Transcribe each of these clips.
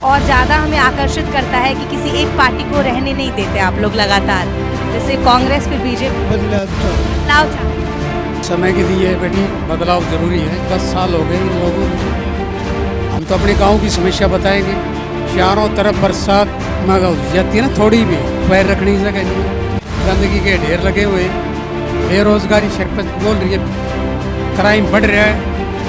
और ज़्यादा हमें आकर्षित करता है कि किसी एक पार्टी को रहने नहीं देते आप लोग लगातार, जैसे कांग्रेस फिर बीजेपी। बदलाव बदलाव चाहते समय के लिए बेटी बदलाव जरूरी है। 10 साल हो गए इन लोगों को। हम तो अपने गांव की समस्या बताएंगे। चारों तरफ बरसात में जाती है ना, थोड़ी भी पैर रखने की जगह नहीं है। गंदगी के ढेर लगे हुए हैं। बेरोजगारी सरपंच बोल रही है, क्राइम बढ़ रहा है।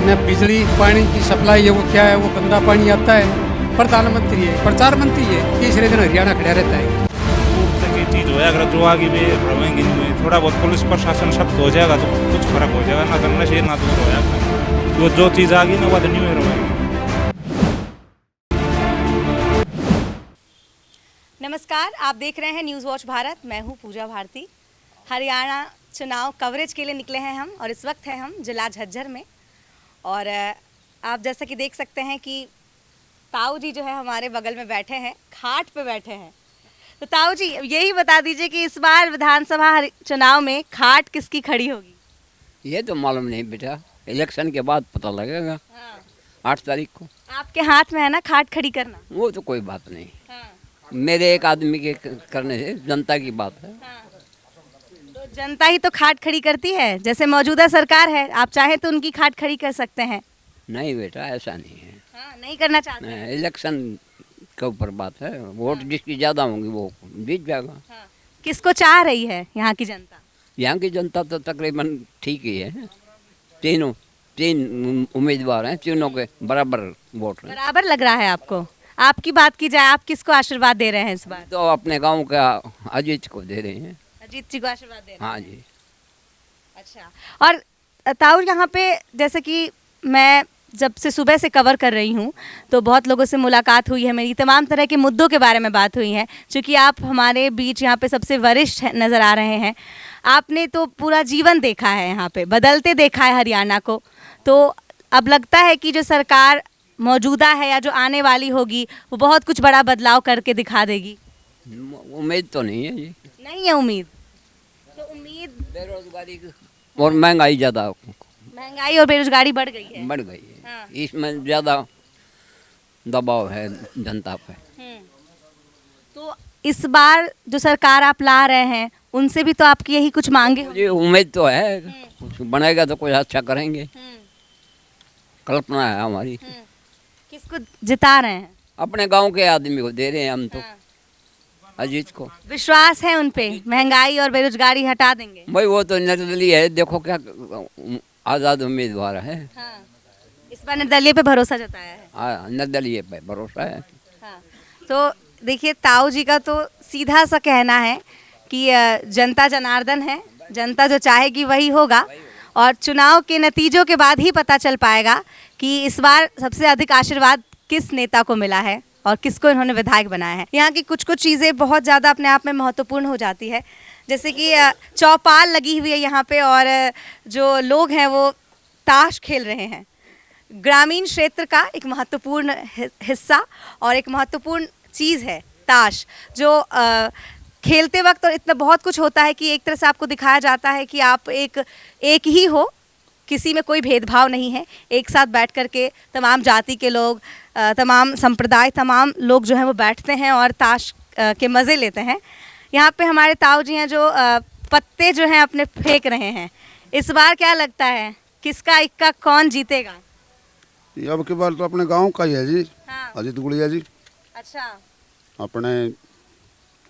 न बिजली पानी की सप्लाई है, वो क्या है, वो गंदा पानी आता है। प्रधानमंत्री है, प्रचार मंत्री है, तीसरे दिन हरियाणा खड़ा रहता है। चीज हो जाएगा जो आगे भी रहेंगे नहीं, थोड़ा बहुत पुलिस प्रशासन सख्त हो जाएगा तो कुछ फर्क हो जाएगा ना, तो नशे ना दूर हो जाएगा। जो चीज आ गई ना वो तो नहीं रहेगी। नमस्कार, आप देख रहे हैं न्यूज़ वॉच भारत। मैं हूं पूजा भारती। हरियाणा चुनाव कवरेज के लिए निकले हैं हम, और इस वक्त है हम जिला झज्जर में। और आप जैसा कि देख सकते हैं कि ताऊ जी जो है हमारे बगल में बैठे हैं, खाट पे बैठे हैं। तो ताऊ जी यही बता दीजिए कि इस बार विधानसभा चुनाव में खाट किसकी खड़ी होगी? ये तो मालूम नहीं बेटा, इलेक्शन के बाद पता लगेगा। 8 तारीख को। आपके हाथ में है ना खाट खड़ी करना। वो तो कोई बात नहीं, मेरे एक आदमी के करने से जनता की बात है। तो जनता ही तो खाट खड़ी करती है। जैसे मौजूदा सरकार है, आप चाहे तो उनकी खाट खड़ी कर सकते हैं। नहीं बेटा, ऐसा नहीं है। नहीं करना चाहते हैं। इलेक्शन के ऊपर बात है। वोट जिसकी ज़्यादा होंगी वो जीत जाएगा। किसको चाह रही है यहाँ की जनता? यहाँ की जनता तो तकरीबन ठीक ही है। तीन उम्मीदवार हैं, तीनों के बराबर वोट हैं। बराबर लग रहा है आपको? आपकी बात की जाए, आप किसको आशीर्वाद दे रहे हैं इस बार? तो अपने गांव का अजीत को दे रहे हैं। अजीत जी को आशीर्वाद दे रहे हैं? हाँ जी। अच्छा। और ताऊ, यहाँ पे जैसे कि मैं जब से सुबह से कवर कर रही हूँ तो बहुत लोगों से मुलाकात हुई है मेरी, तमाम तरह के मुद्दों के बारे में बात हुई है। चूँकि आप हमारे बीच यहाँ पे सबसे वरिष्ठ नज़र आ रहे हैं, आपने तो पूरा जीवन देखा है, यहाँ पे बदलते देखा है हरियाणा को। तो अब लगता है कि जो सरकार मौजूदा है या जो आने वाली होगी वो बहुत कुछ बड़ा बदलाव करके दिखा देगी। उम्मीद तो नहीं है जी। नहीं है उम्मीद? तो उम्मीद बेरोजगारी और महंगाई ज़्यादा, महंगाई और बेरोजगारी बढ़ गई है। बढ़ गई है। हाँ। इसमें ज़्यादा दबाव है जनता पे। तो इस बार जो सरकार आप ला रहे हैं उनसे भी तो आपकी यही कुछ मांगे होंगी। मुझे उम्मीद तो है कुछ बनेगा तो कुछ अच्छा करेंगे। कल्पना है हमारी। किसको जिता रहे हैं? अपने गांव के आदमी को दे रहे हैं हम तो। अजीत को विश्वास है उन पे, महंगाई और बेरोजगारी हटा देंगे? भाई वो तो निर्दलीय है, देखो क्या आज़ाद उम्मीदवार है। इस बार निर्दलीय पे भरोसा जताया है। हाँ, निर्दलीय पे भरोसा है। तो देखिए, ताऊ जी का तो सीधा सा कहना है कि जनता जनार्दन है, जनता जो चाहेगी वही होगा। और चुनाव के नतीजों के बाद ही पता चल पाएगा कि इस बार सबसे अधिक आशीर्वाद किस नेता को मिला है और किसको इन्होंने विधायक बनाया है। यहाँ की कुछ कुछ चीज़ें बहुत ज़्यादा अपने आप में महत्वपूर्ण हो जाती है, जैसे कि चौपाल लगी हुई है यहाँ पे, और जो लोग हैं वो ताश खेल रहे हैं। ग्रामीण क्षेत्र का एक महत्वपूर्ण हिस्सा और एक महत्वपूर्ण चीज़ है ताश, जो खेलते वक्त और इतना बहुत कुछ होता है कि एक तरह से आपको दिखाया जाता है कि आप एक ही हो, किसी में कोई भेदभाव नहीं है। एक साथ बैठ कर के तमाम जाति के लोग, तमाम संप्रदाय, तमाम लोग जो हैं वो बैठते हैं और ताश के मज़े लेते हैं। यहाँ पे हमारे ताऊ जी हैं जो पत्ते जो हैं अपने फेंक रहे हैं। इस बार क्या लगता है किसका इक्का कौन जीतेगा? अब की बार तो अपने गांव का ही है जी। हाँ। अजीत गुड़िया जी अच्छा। अपने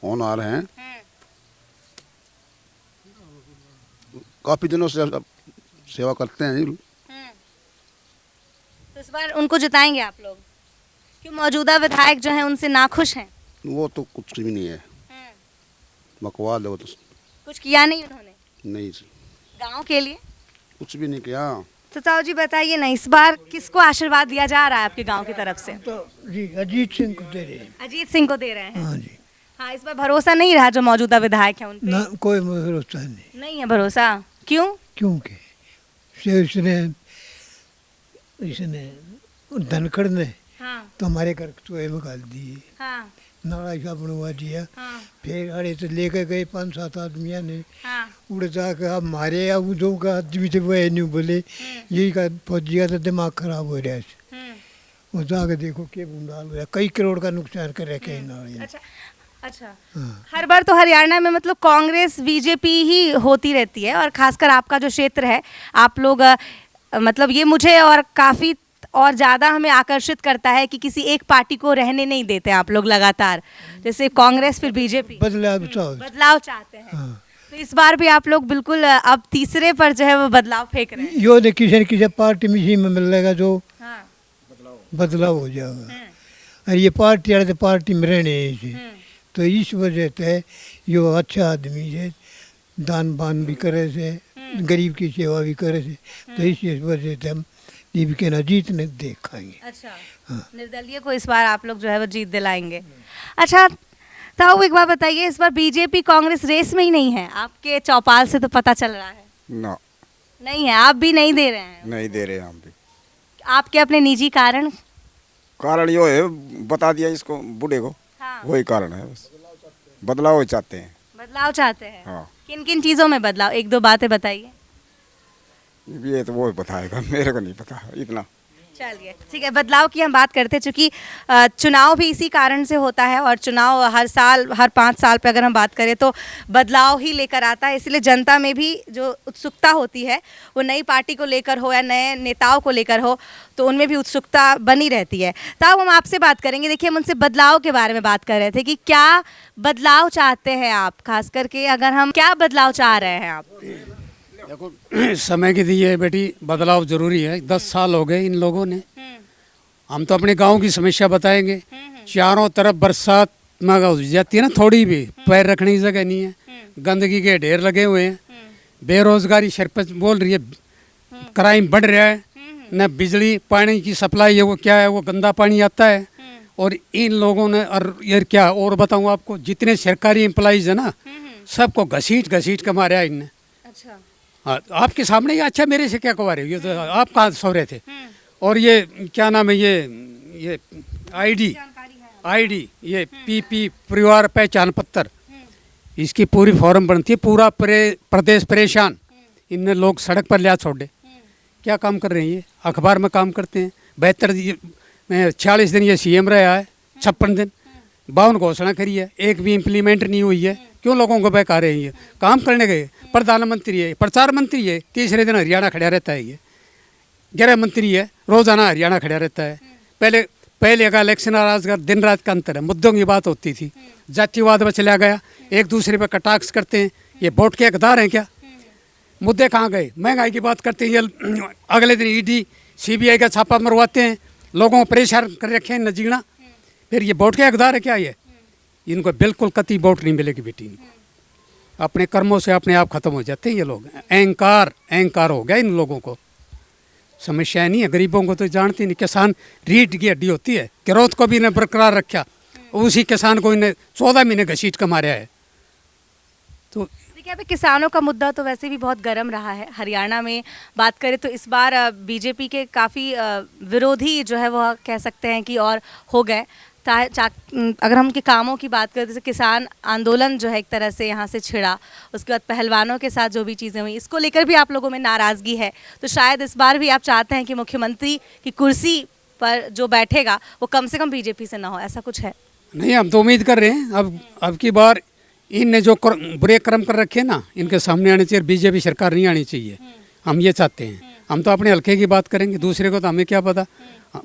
होन आ रहे हैं। काफी दिनों से सेवा करते हैं जी। तो इस बार उनको जिताएंगे आप लोग? क्यों मौजूदा विधायक जो हैं उनसे नाखुश हैं? वो तो कुछ भी नहीं है, बकवास है वो तो। कुछ किया नहीं उन्होंने? नहीं जी, गांव के लिए कुछ भी नहीं किया। तो ताऊ जी बताइए ना, इस बार किसको आशीर्वाद दिया जा रहा है आपके गांव की तरफ से? तो जी अजीत सिंह को दे रहे हैं। अजीत सिंह को दे रहे हैं? हाँ जी। हाँ, इस बार भरोसा नहीं रहा जो मौजूदा विधायक है उन पे? ना कोई भरोसा नहीं। नहीं है भरोसा? क्यों? क्योंकि इसने धनखड़ ने तो हमारे घर चूहे में गाल दिए। नाला ऐसा बनवा दिया। फिर अरे तो लेके गए 5-7 आदमियों ने। उड़ जाकर अब मारे अब का आदमी थे वो नहीं बोले, यही का फौजिया तो दिमाग खराब हो रहा है। वो जाके देखो के बूंदाल हुआ, कई करोड़ का नुकसान कर रखे हैं नाल ये। अच्छा अच्छा। हाँ। हर बार तो हरियाणा में मतलब कांग्रेस बीजेपी ही होती रहती है, और खासकर आपका जो क्षेत्र है, आप लोग मतलब ये मुझे और काफ़ी और ज़्यादा हमें आकर्षित करता है कि किसी एक पार्टी को रहने नहीं देते आप लोग लगातार, जैसे कांग्रेस फिर बीजेपी बदलाव चाहो। बदलाव चाहते हैं। हाँ। तो इस बार भी आप लोग बिल्कुल अब तीसरे पर जो है वो बदलाव फेंक रहे हैं। यो ने किसी न किसी पार्टी में इसी में मिलेगा जो हाँ। बदलाव हो जाएगा। और ये पार्टी वाले तो पार्टी में रहने ही, तो इस वजह से यो अच्छा आदमी है, दान बान भी करे से, गरीब की सेवा भी करे से, तो इस वजह से हम दीप के ना जीतने देखाएंगे। अच्छा, निर्दलीय को इस बार आप लोग जो है वो जीत दिलाएंगे। अच्छा ताऊ, एक बात बताइए, इस बार बीजेपी कांग्रेस रेस में ही नहीं है? आपके चौपाल से तो पता चल रहा है। ना, नहीं है, आप भी नहीं दे रहे हैं? नहीं दे रहे हम भी। आपके अपने निजी कारण? कारण यो है, बता दिया इसको बूढ़े को, हाँ। वही कारण है बस। बदलाव चाहते हैं। बदलाव चाहते हैं। हाँ। किन किन चीज़ों में बदलाव, एक दो बातें बताइए। ये तो वो बताएगा, मेरे को नहीं पता इतना। चलिए ठीक है, बदलाव की हम बात करते हैं, चूँकि चुनाव भी इसी कारण से होता है, और चुनाव हर साल, हर 5 साल पे अगर हम बात करें तो बदलाव ही लेकर आता है। इसलिए जनता में भी जो उत्सुकता होती है, वो नई पार्टी को लेकर हो या नए नेताओं को लेकर हो, तो उनमें भी उत्सुकता बनी रहती है। तब हम आपसे बात करेंगे, देखिए हम उनसे बदलाव के बारे में बात कर रहे थे कि क्या बदलाव चाहते हैं आप, खास करके अगर हम क्या बदलाव चाह रहे हैं आप? देखो समय की दी है बेटी, बदलाव जरूरी है। 10 साल हो गए इन लोगों ने। हम तो अपने गांव की समस्या बताएंगे। चारों तरफ बरसात में जाती है ना, थोड़ी भी पैर रखने की जगह नहीं है, गंदगी के ढेर लगे हुए हैं, बेरोजगारी सरपंच बोल रही है, क्राइम बढ़ रहा है, न बिजली पानी की सप्लाई है, वो क्या है, वो गंदा पानी आता है। और इन लोगों ने, और ये क्या और बताऊँ आपको, जितने सरकारी एम्प्लॉइज है ना, सबको घसीट घसीट के मारा इनने। अच्छा। हाँ, आपके सामने ही। अच्छा, मेरे से क्या कवा रहे हो, ये तो आप कहाँ सो रहे थे। और ये क्या नाम है, ये आईडी ये पीपी परिवार पहचान पत्र, इसकी पूरी फॉर्म बनती है, पूरा प्रदेश परेशान। इनने लोग सड़क पर लिया छोड़े। क्या काम कर रहे हैं ये? अखबार में काम करते हैं। 46 दिन ये सीएम रहा है, 56 दिन 52 घोषणा करी है, एक भी इम्प्लीमेंट नहीं हुई है। क्यों लोगों को बेकार है? ये काम करने गए, प्रधानमंत्री है, प्रचार मंत्री है, तीसरे दिन हरियाणा खड़ा रहता है। ये गृह मंत्री है, रोजाना हरियाणा खड़ा रहता है। पहले का इलेक्शन और आज का दिन रात का अंतर है। मुद्दों की बात होती थी, जातिवाद में चला गया, एक दूसरे पर कटाक्ष करते हैं। ये वोट के हकदार हैं क्या? मुद्दे कहाँ गए? महंगाई की बात करते हैं, ये अगले दिन ईडी सीबीआई का छापा मरवाते हैं, लोगों को परेशान कर रखे हैं नजीना। फिर ये वोट के हकदार है क्या? ये इनको बिल्कुल कतई वोट नहीं मिलेगी बेटी। इनको अपने कर्मों से अपने आप खत्म हो जाते हैं ये लोग। अहंकार हो गया इन लोगों को। समस्या नहीं है गरीबों को तो जानती नहीं। किसान रीढ़ की हड्डी होती है, गिरोध को भी इन्हें बरकरार रखा, उसी किसान को इन्हें 14 महीने घसीट कर मारा है। तो देखिए, अभी किसानों का मुद्दा तो वैसे भी बहुत गर्म रहा है हरियाणा में। बात करें तो इस बार बीजेपी के काफ़ी विरोधी जो है वह कह सकते हैं कि और हो गए। अगर हम उनके कामों की बात करें, जैसे किसान आंदोलन जो है एक तरह से यहाँ से छिड़ा, उसके बाद पहलवानों के साथ जो भी चीज़ें हुई, इसको लेकर भी आप लोगों में नाराज़गी है। तो शायद इस बार भी आप चाहते हैं कि मुख्यमंत्री की कुर्सी पर जो बैठेगा वो कम से कम बीजेपी से ना हो, ऐसा कुछ है? नहीं, हम तो उम्मीद कर रहे हैं अब की बार इनने जो बुरे कर्म कर रखे ना, इनके सामने आने चाहिए। बीजेपी सरकार नहीं आनी चाहिए, हम ये चाहते हैं। हम तो अपने हल्के की बात करेंगे, दूसरे को तो हमें क्या पता।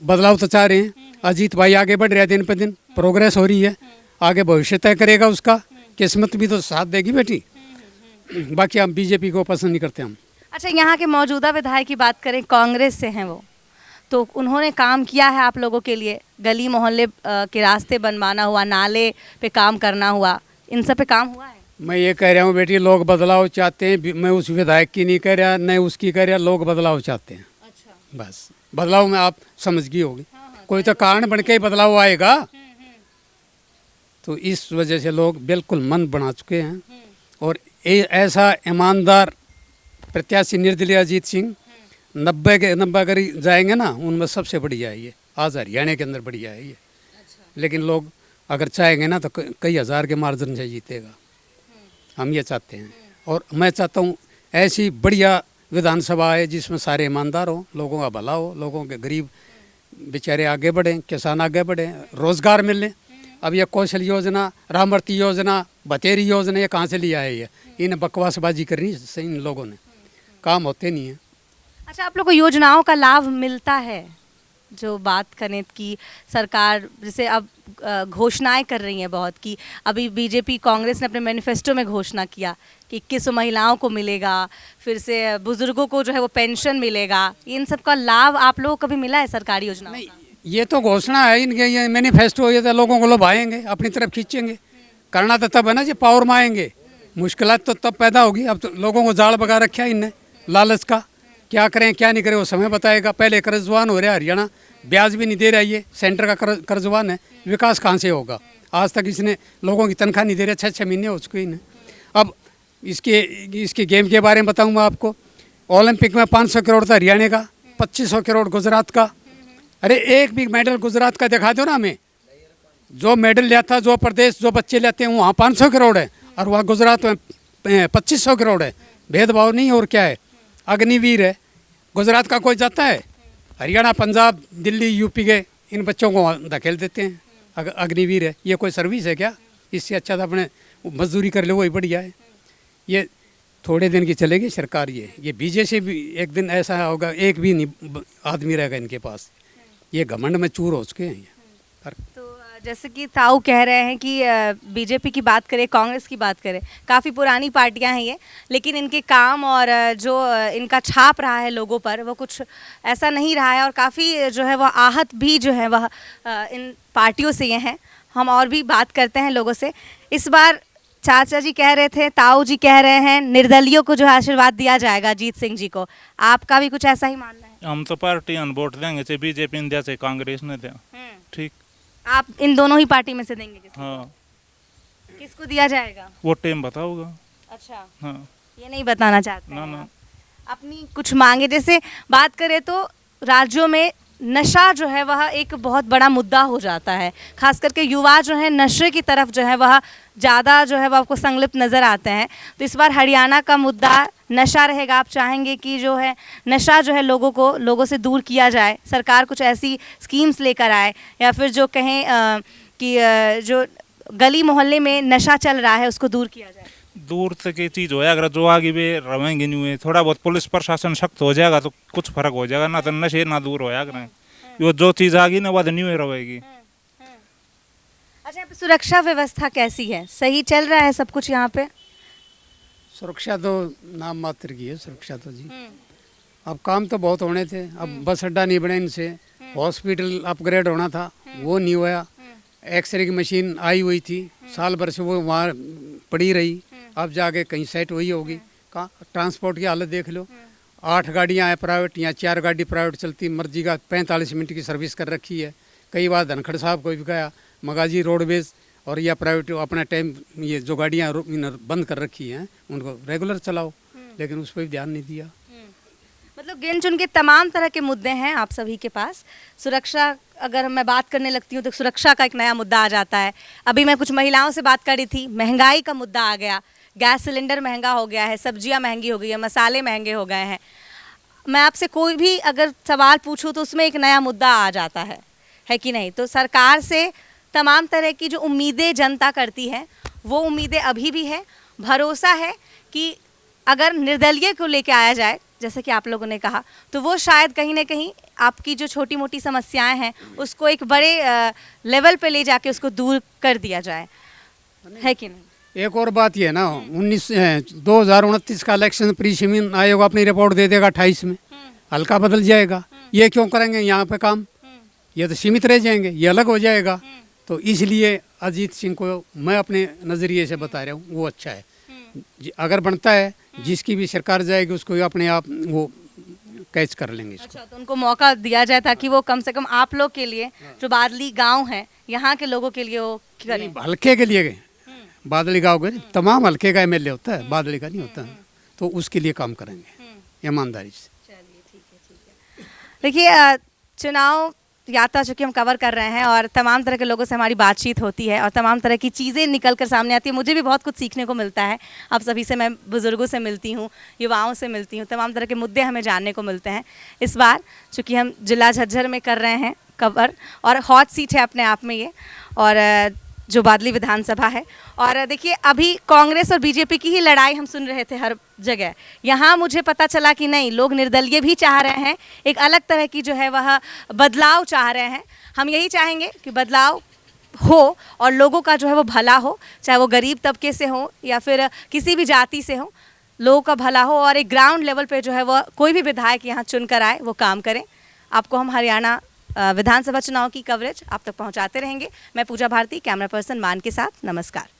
बदलाव तो चाह रहे हैं। अजीत भाई आगे बढ़ रहे हैं, दिन पे दिन प्रोग्रेस हो रही है, आगे भविष्य तय करेगा उसका, किस्मत भी तो साथ देगी बेटी। बाकी हम बीजेपी को पसंद नहीं करते हम। अच्छा, यहाँ के मौजूदा विधायक की बात करें, कांग्रेस से हैं वो, तो उन्होंने काम किया है आप लोगों के लिए? गली मोहल्ले के रास्ते बनवाना हुआ, नाले पे काम करना हुआ, इन सब पे काम हुआ है? मैं ये कह रहा हूँ बेटी, लोग बदलाव चाहते हैं। मैं उस विधायक की नहीं कह रहा, न उसकी कह रहा, लोग बदलाव चाहते हैं। अच्छा। बस बदलाव में आप समझ गई होगी। कोई तो कारण बन के ही बदलाव आएगा। तो इस वजह से लोग बिल्कुल मन बना चुके हैं। और ऐसा ईमानदार प्रत्याशी निर्दलीय अजीत सिंह 90 अगर जाएंगे ना, उनमें सबसे बढ़िया है ये। आज हरियाणा के अंदर बढ़िया है ये। लेकिन लोग अगर चाहेंगे ना तो कई हज़ार के मार्जिन से जीतेगा। हम ये चाहते हैं। और मैं चाहता हूँ ऐसी बढ़िया विधानसभा है जिसमें सारे ईमानदार हो, लोगों का भला हो, लोगों के गरीब बेचारे आगे बढ़ें, किसान आगे बढ़ें, रोजगार मिले। अब ये कौशल योजना, रामवर्ती योजना, बतेरी योजना, ये कहाँ से लिया है? ये इन बकवासबाजी करनी से इन लोगों ने, काम होते नहीं है। अच्छा, आप लोग को योजनाओं का लाभ मिलता है? जो बात करें कि सरकार जैसे अब घोषणाएं कर रही हैं बहुत, कि अभी बीजेपी कांग्रेस ने अपने मैनिफेस्टो में घोषणा किया कि 2100 महिलाओं को मिलेगा, फिर से बुजुर्गों को जो है वो पेंशन मिलेगा। इन सब का लाभ आप लोगों को कभी मिला है सरकारी योजनाओं का? ये तो घोषणा है इनके, ये मैनिफेस्टो, ये तो लोगों को लुभाएंगे, अपनी तरफ खींचेंगे। करना तो तब है ना जी पावर में आएंगे, मुश्किलात तो तब पैदा होगी। अब तो लोगों को जाल बगा रखा है इनने लालच का, क्या करें क्या नहीं करें वो समय बताएगा। पहले कर्जवान हो रहा है हरियाणा, ब्याज भी नहीं दे रहा है, ये सेंटर का कर्जवान है, विकास कहाँ से होगा? आज तक इसने लोगों की तनख्वाह नहीं दे रहा, 6-6 महीने हो चुके इन्हें। अब इसके गेम के बारे में बताऊँ मैं आपको। ओलंपिक में 500 करोड़ था हरियाणा का, 2500 करोड़ गुजरात का। अरे एक भी मेडल गुजरात का दिखा दो ना हमें, जो मेडल लिया था, जो प्रदेश, जो बच्चे लेते हैं वहाँ 500 करोड़ है और वहाँ गुजरात में 2500 करोड़ है। भेदभाव नहीं और क्या है? अग्निवीर है, गुजरात का कोई जाता है? हरियाणा, पंजाब, दिल्ली, यूपी के इन बच्चों को धकेल देते हैं। अग्निवीर है, ये कोई सर्विस है क्या? इससे अच्छा तो अपने मजदूरी कर ले, वही बढ़िया है। ये थोड़े दिन की चलेगी सरकार, ये बीजे से भी एक दिन ऐसा होगा, एक भी नहीं आदमी रहेगा इनके पास। ये घमंड में चूर हो चुके हैं ये। तो जैसे कि ताऊ कह रहे हैं कि बीजेपी की बात करें, कांग्रेस की बात करें, काफ़ी पुरानी पार्टियां हैं ये, लेकिन इनके काम और जो इनका छाप रहा है लोगों पर वो कुछ ऐसा नहीं रहा है, और काफ़ी जो है वह आहत भी जो है वह इन पार्टियों से ये हैं। हम और भी बात करते हैं लोगों से। इस बार चाचा जी कह रहे थे, ताऊ जी कह रहे हैं निर्दलियों को जो है आशीर्वाद दिया जाएगा अजीत सिंह जी को। आपका भी कुछ ऐसा ही मानना है? हम तो पार्टी वोट देंगे, चाहे बीजेपी ने दिया चाहे कांग्रेस ने दिया। ठीक, आप इन दोनों ही पार्टी में से देंगे किसी? हाँ। किसको दिया जाएगा वो टाइम बताओगा। अच्छा, हाँ, ये नहीं बताना चाहते ना हैं ना। आप। अपनी कुछ मांगे, जैसे बात करें तो राज्यों में नशा जो है वह एक बहुत बड़ा मुद्दा हो जाता है, खास करके युवा जो है नशे की तरफ जो है वह ज़्यादा जो है वह आपको संलिप्त नज़र आते हैं। तो इस बार हरियाणा का मुद्दा नशा रहेगा। आप चाहेंगे कि जो है नशा जो है लोगों से दूर किया जाए, सरकार कुछ ऐसी स्कीम्स लेकर आए, या फिर जो कहें कि जो गली मोहल्ले में नशा चल रहा है उसको दूर किया जाए? दूर तक ये चीज़ होया, अगर जो आगे भी रहेंगे नहीं हुए, थोड़ा बहुत पुलिस प्रशासन सख्त हो जाएगा तो कुछ फर्क हो जाएगा, ना तो नशे ना दूर होया करें। वो जो चीज़ आ गई ना वो नहीं रहेगी। अच्छा, यहाँ पे सुरक्षा व्यवस्था कैसी है? सही चल रहा है सब कुछ यहाँ पे? सुरक्षा तो नाम मात्र की है सुरक्षा तो जी। अब काम तो बहुत होने थे, अब बस अड्डा नहीं बने इनसे, हॉस्पिटल अपग्रेड होना था वो नहीं हुआ, एक्सरे की मशीन आई हुई थी, साल भर से वो वहाँ पड़ी रही, अब जाके कहीं सेट हुई होगी। कहाँ ट्रांसपोर्ट की हालत देख लो, 8 गाड़ियाँ हैं प्राइवेट, या 4 गाड़ी प्राइवेट चलती मर्जी का, 45 मिनट की सर्विस कर रखी है। कई बार धनखड़ साहब को भी गया, मगाजी रोडवेज और या प्राइवेट अपना टाइम, ये जो गाड़ियाँ बंद कर रखी हैं उनको रेगुलर चलाओ, लेकिन उस पर भी ध्यान नहीं दिया। मतलब गिन चुन के तमाम तरह के मुद्दे हैं आप सभी के पास। सुरक्षा, अगर मैं बात करने लगती हूँ तो सुरक्षा का एक नया मुद्दा आ जाता है। अभी मैं कुछ महिलाओं से बात कर रही थी, महंगाई का मुद्दा आ गया, गैस सिलेंडर महंगा हो गया है, सब्जियाँ महंगी हो गई है, मसाले महंगे हो गए हैं। मैं आपसे कोई भी अगर सवाल पूछूँ तो उसमें एक नया मुद्दा आ जाता है कि नहीं? तो सरकार से तमाम तरह की जो उम्मीदें जनता करती है वो उम्मीदें अभी भी है। भरोसा है कि अगर निर्दलीय को लेके आया जाए, जैसे कि आप लोगों ने कहा, तो वो शायद कहीं ना कहीं आपकी जो छोटी मोटी समस्याएं हैं उसको एक बड़े लेवल पे ले जाके उसको दूर कर दिया जाए, है कि नहीं? एक और बात ये है ना, 2029 का इलेक्शन परिसीमन आयोग अपनी रिपोर्ट दे देगा 28 में, हल्का बदल जाएगा। ये क्यों करेंगे यहाँ पे काम? ये तो सीमित रह जाएंगे, ये अलग हो जाएगा। तो इसलिए अजीत सिंह को मैं अपने नज़रिए से बता रहा हूँ, वो अच्छा है। अगर बनता है, जिसकी भी सरकार जाएगी उसको अपने आप वो कैच कर लेंगे। अच्छा, तो उनको मौका दिया जाए ताकि वो कम से कम आप लोग के लिए, जो बादली गांव है यहाँ के लोगों के लिए वो करें। हल्के के लिए बादली गाँव के तमाम हल्के का एमएलए होता है, बादली का नहीं होता, तो उसके लिए काम करेंगे ईमानदारी से। चलिए, ठीक है। देखिए, चुनाव यात्रा चूँकि हम कवर कर रहे हैं और तमाम तरह के लोगों से हमारी बातचीत होती है और तमाम तरह की चीज़ें निकल कर सामने आती है। मुझे भी बहुत कुछ सीखने को मिलता है आप सभी से। मैं बुज़ुर्गों से मिलती हूँ, युवाओं से मिलती हूँ, तमाम तरह के मुद्दे हमें जानने को मिलते हैं। इस बार चूँकि हम जिला झज्जर में कर रहे हैं कवर और हॉट सीट है अपने आप में ये, और जो बादली विधानसभा है। और देखिए अभी कांग्रेस और बीजेपी की ही लड़ाई हम सुन रहे थे हर जगह, यहाँ मुझे पता चला कि नहीं, लोग निर्दलीय भी चाह रहे हैं, एक अलग तरह की जो है वह बदलाव चाह रहे हैं। हम यही चाहेंगे कि बदलाव हो और लोगों का जो है वो भला हो, चाहे वो गरीब तबके से हो या फिर किसी भी जाति से हो, लोगों का भला हो और एक ग्राउंड लेवल पे जो है वह कोई भी विधायक यहाँ चुन कर आए वो काम करें। आपको हम हरियाणा विधानसभा चुनाव की कवरेज आप तक पहुँचाते रहेंगे। मैं पूजा भारती, कैमरा पर्सन मान के साथ, नमस्कार।